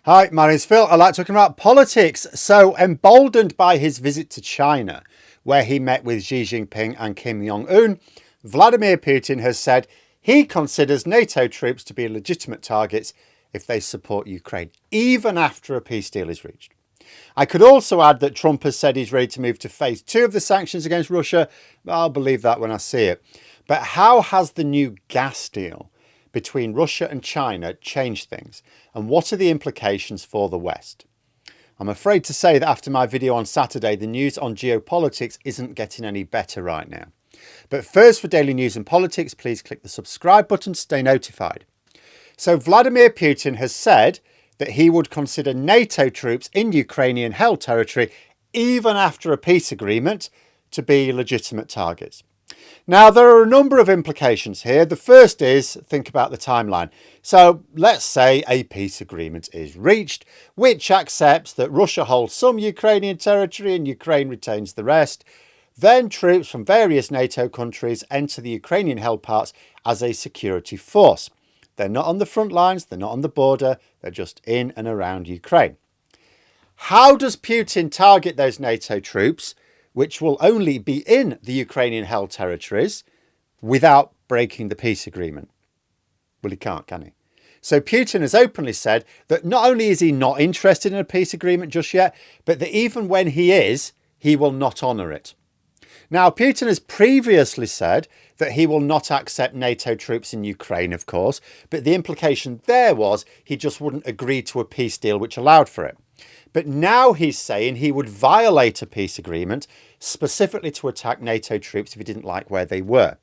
Hi, my name's Phil. I like talking about politics. So, emboldened by his visit to China, where he met with Xi Jinping and Kim Jong-un, Vladimir Putin has said he considers NATO troops to be legitimate targets if they support Ukraine, even after a peace deal is reached. I could also add that Trump has said he's ready to move to phase 2 of the sanctions against Russia. I'll believe that when I see it. But how has the new gas deal between Russia and China changed things? And what are the implications for the West? I'm afraid to say that after my video on Saturday, the news on geopolitics isn't getting any better right now. But first, for daily news and politics, please click the subscribe button to stay notified. So Vladimir Putin has said that he would consider NATO troops in Ukrainian-held territory, even after a peace agreement, to be legitimate targets. Now, there are a number of implications here. The first is, think about the timeline. So let's say a peace agreement is reached, which accepts that Russia holds some Ukrainian territory and Ukraine retains the rest. Then troops from various NATO countries enter the Ukrainian-held parts as a security force. They're not on the front lines, they're not on the border, they're just in and around Ukraine. How does Putin target those NATO troops, which will only be in the Ukrainian-held territories, without breaking the peace agreement? Well, he can't, can he? So Putin has openly said that not only is he not interested in a peace agreement just yet, but that even when he is, he will not honour it. Now, Putin has previously said that he will not accept NATO troops in Ukraine, of course, but the implication there was he just wouldn't agree to a peace deal which allowed for it. But now he's saying he would violate a peace agreement specifically to attack NATO troops if he didn't like where they were,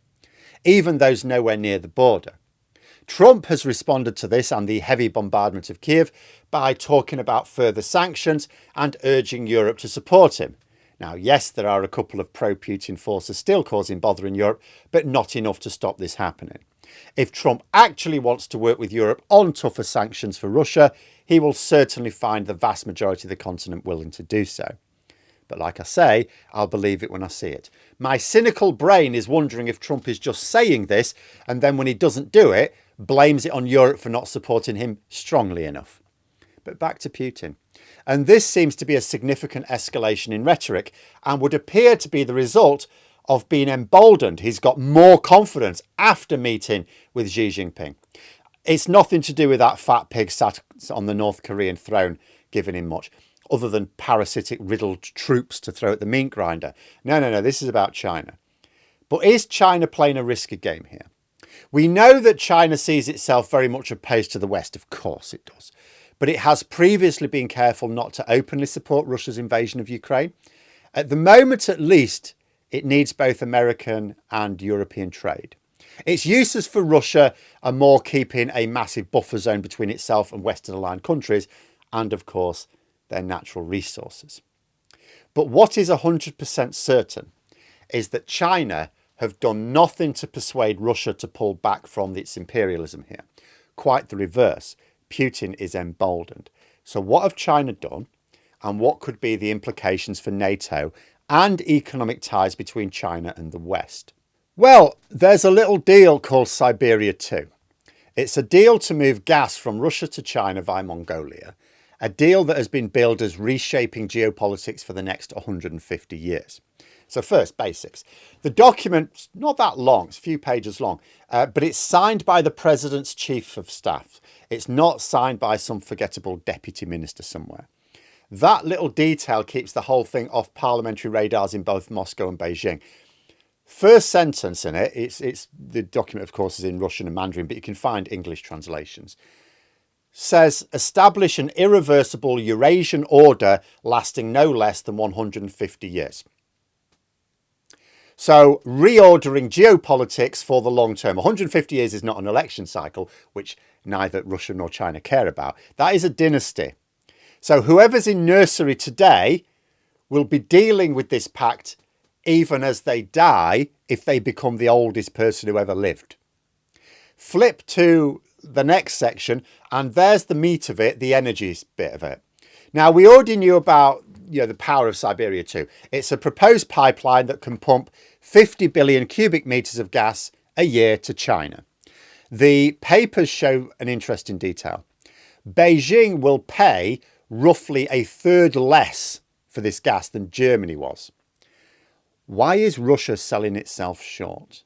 even those nowhere near the border. Trump has responded to this and the heavy bombardment of Kiev by talking about further sanctions and urging Europe to support him. Now, yes, there are a couple of pro-Putin forces still causing bother in Europe, but not enough to stop this happening. If Trump actually wants to work with Europe on tougher sanctions for Russia, he will certainly find the vast majority of the continent willing to do so. But like I say, I'll believe it when I see it. My cynical brain is wondering if Trump is just saying this, and then when he doesn't do it, blames it on Europe for not supporting him strongly enough. But back to Putin. And this seems to be a significant escalation in rhetoric and would appear to be the result of being emboldened. He's got more confidence after meeting with Xi Jinping. It's nothing to do with that fat pig sat on the North Korean throne giving him much, other than parasitic riddled troops to throw at the meat grinder. No, this is about China. But is China playing a risky game here? We know that China sees itself very much opposed to the West. Of course it does. But it has previously been careful not to openly support Russia's invasion of Ukraine. At the moment, at least, it needs both American and European trade. Its uses for Russia are more keeping a massive buffer zone between itself and Western aligned countries and, of course, their natural resources. But what is 100% certain is that China have done nothing to persuade Russia to pull back from its imperialism here. Quite the reverse. Putin is emboldened. So what have China done, and what could be the implications for NATO and economic ties between China and the West? Well, there's a little deal called Siberia 2. It's a deal to move gas from Russia to China via Mongolia, a deal that has been billed as reshaping geopolitics for the next 150 years. So first, basics. The document's not that long, it's a few pages long, but it's signed by the President's Chief of Staff. It's not signed by some forgettable deputy minister somewhere. That little detail keeps the whole thing off parliamentary radars in both Moscow and Beijing. First sentence in it, it's the document, of course, is in Russian and Mandarin, but you can find English translations. Says, establish an irreversible Eurasian order lasting no less than 150 years. So reordering geopolitics for the long term. 150 years is not an election cycle, which neither Russia nor China care about. That is a dynasty. So whoever's in nursery today will be dealing with this pact even as they die if they become the oldest person who ever lived. Flip to the next section and there's the meat of it, the energies bit of it. Now, we already knew about the power of Siberia 2. It's a proposed pipeline that can pump 50 billion cubic meters of gas a year to China. The papers show an interesting detail. Beijing will pay roughly a third less for this gas than Germany was. Why is Russia selling itself short?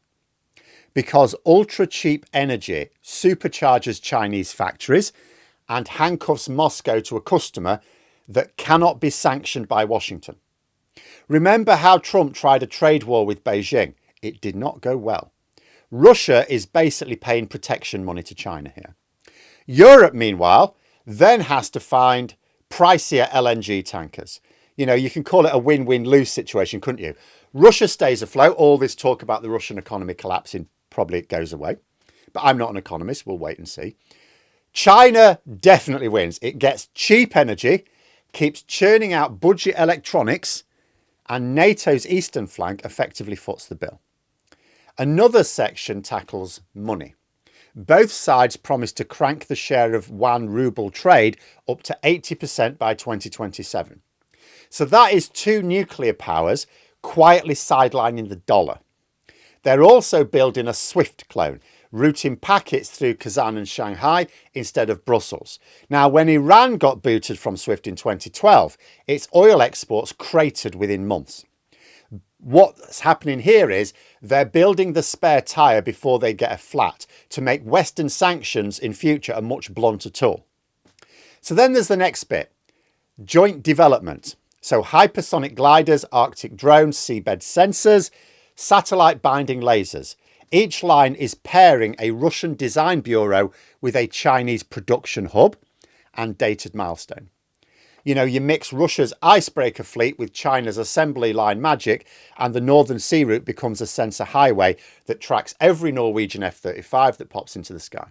Because ultra-cheap energy supercharges Chinese factories and handcuffs Moscow to a customer that cannot be sanctioned by Washington. Remember how Trump tried a trade war with Beijing? It did not go well. Russia is basically paying protection money to China here. Europe, meanwhile, then has to find pricier LNG tankers. You can call it a win-win-lose situation, couldn't you? Russia stays afloat. All this talk about the Russian economy collapsing, probably it goes away. But I'm not an economist. We'll wait and see. China definitely wins. It gets cheap energy, keeps churning out budget electronics, and NATO's eastern flank effectively foots the bill. Another section tackles money. Both sides promise to crank the share of yuan ruble trade up to 80% by 2027. So that is two nuclear powers quietly sidelining the dollar. They're also building a SWIFT clone, routing packets through Kazan and Shanghai instead of Brussels. Now, when Iran got booted from SWIFT in 2012, its oil exports cratered within months. What's happening here is they're building the spare tyre before they get a flat to make Western sanctions in future a much blunter tool. So then there's the next bit, joint development. So hypersonic gliders, Arctic drones, seabed sensors, satellite binding lasers. Each line is pairing a Russian design bureau with a Chinese production hub and dated milestone. You mix Russia's icebreaker fleet with China's assembly line magic, and the Northern Sea Route becomes a sensor highway that tracks every Norwegian F-35 that pops into the sky.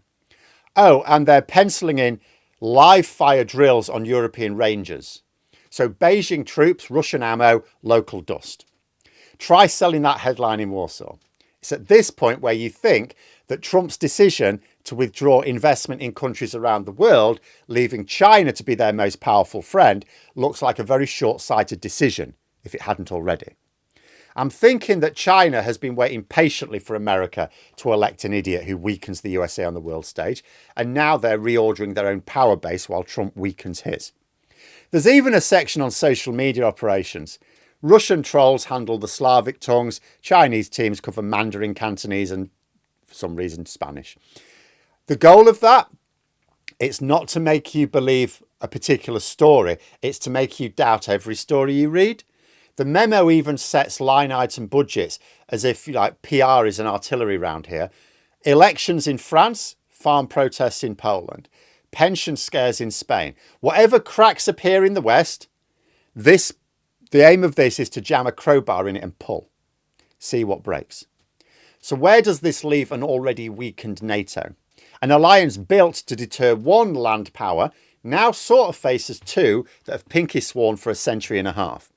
Oh, and they're penciling in live fire drills on European ranges. So Beijing troops, Russian ammo, local dust. Try selling that headline in Warsaw. It's at this point where you think that Trump's decision to withdraw investment in countries around the world, leaving China to be their most powerful friend, looks like a very short-sighted decision, if it hadn't already. I'm thinking that China has been waiting patiently for America to elect an idiot who weakens the USA on the world stage, and now they're reordering their own power base while Trump weakens his. There's even a section on social media operations. Russian trolls handle the Slavic tongues, Chinese teams cover Mandarin, Cantonese, and for some reason Spanish. The goal of that, it's not to make you believe a particular story, it's to make you doubt every story you read. The memo even sets line item budgets as if PR is an artillery round here. Elections in France, farm protests in Poland, pension scares in Spain. Whatever cracks appear in the West, the aim of this is to jam a crowbar in it and pull. See what breaks. So where does this leave an already weakened NATO? An alliance built to deter one land power now sort of faces two that have pinky sworn for a century and a half.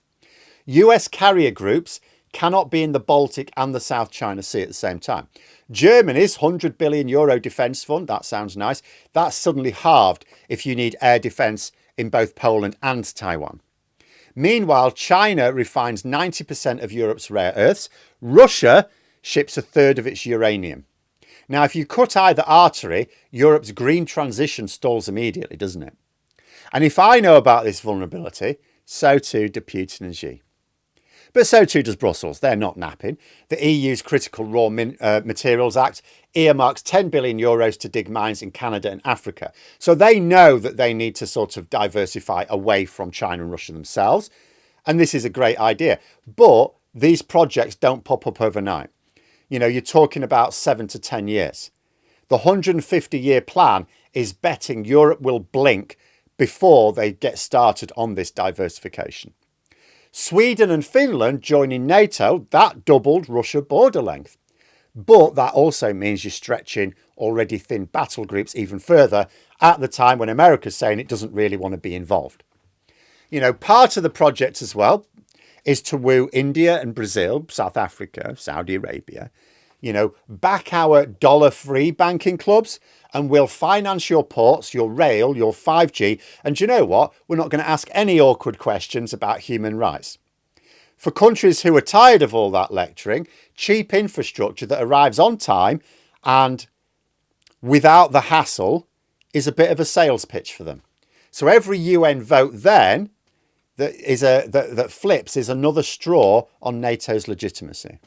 US carrier groups cannot be in the Baltic and the South China Sea at the same time. Germany's €100 billion defence fund, that sounds nice, that's suddenly halved if you need air defence in both Poland and Taiwan. Meanwhile, China refines 90% of Europe's rare earths. Russia ships a third of its uranium. Now, if you cut either artery, Europe's green transition stalls immediately, doesn't it? And if I know about this vulnerability, so too do Putin and Xi. But so too does Brussels. They're not napping. The EU's Critical Raw Materials Act earmarks €10 billion to dig mines in Canada and Africa. So they know that they need to sort of diversify away from China and Russia themselves. And this is a great idea. But these projects don't pop up overnight. You're talking about 7 to 10 years. The 150-year plan is betting Europe will blink before they get started on this diversification. Sweden and Finland joining NATO, that doubled Russia border length. But that also means you're stretching already thin battle groups even further at the time when America's saying it doesn't really want to be involved. Part of the project as well is to woo India and Brazil, South Africa, Saudi Arabia, back our dollar-free banking clubs and we'll finance your ports, your rail, your 5G. And you know what? We're not going to ask any awkward questions about human rights. For countries who are tired of all that lecturing, cheap infrastructure that arrives on time and without the hassle is a bit of a sales pitch for them. So every UN vote then that flips is another straw on NATO's legitimacy.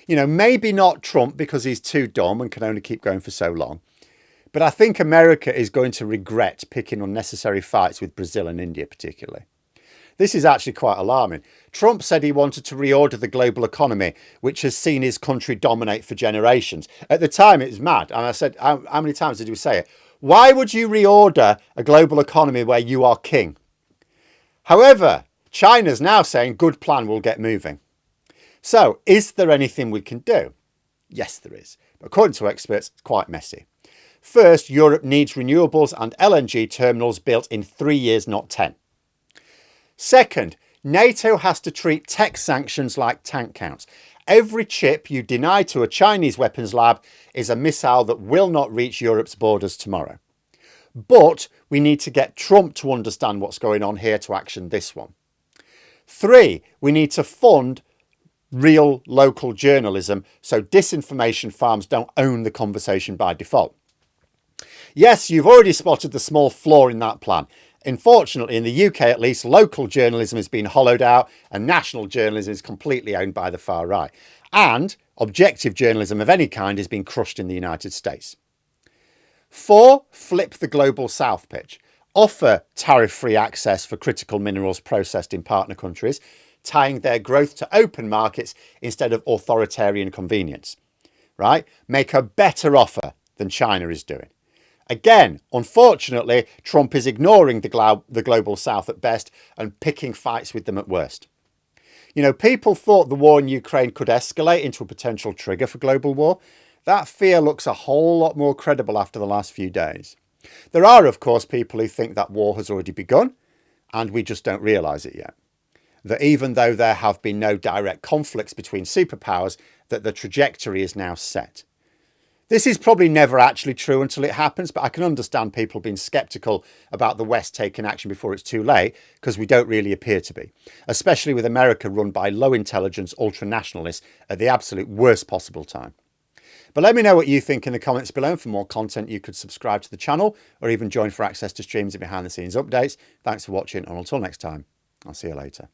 You know, maybe not Trump because he's too dumb and can only keep going for so long. But I think America is going to regret picking unnecessary fights with Brazil and India particularly. This is actually quite alarming. Trump said he wanted to reorder the global economy, which has seen his country dominate for generations. At the time, it was mad. And I said, how many times did we say it? Why would you reorder a global economy where you are king? However, China's now saying, good plan, we'll get moving. So, is there anything we can do? Yes, there is. But according to experts, it's quite messy. First, Europe needs renewables and LNG terminals built in 3 years, not 10. Second, NATO has to treat tech sanctions like tank counts. Every chip you deny to a Chinese weapons lab is a missile that will not reach Europe's borders tomorrow. But we need to get Trump to understand what's going on here to action this one. 3, we need to fund real local journalism so disinformation farms don't own the conversation by default. Yes, you've already spotted the small flaw in that plan. Unfortunately, in the UK at least, local journalism has been hollowed out and national journalism is completely owned by the far right. And objective journalism of any kind has been crushed in the United States. 4, flip the global south pitch. Offer tariff-free access for critical minerals processed in partner countries, tying their growth to open markets instead of authoritarian convenience. Right? Make a better offer than China is doing. Again, unfortunately, Trump is ignoring the global south at best and picking fights with them at worst. You know, people thought the war in Ukraine could escalate into a potential trigger for global war. That fear looks a whole lot more credible after the last few days. There are, of course, people who think that war has already begun and we just don't realise it yet. That even though there have been no direct conflicts between superpowers, that the trajectory is now set. This is probably never actually true until it happens, but I can understand people being sceptical about the West taking action before it's too late, because we don't really appear to be, especially with America run by low-intelligence ultra-nationalists at the absolute worst possible time. But let me know what you think in the comments below. And for more content, you could subscribe to the channel or even join for access to streams and behind-the-scenes updates. Thanks for watching, and until next time, I'll see you later.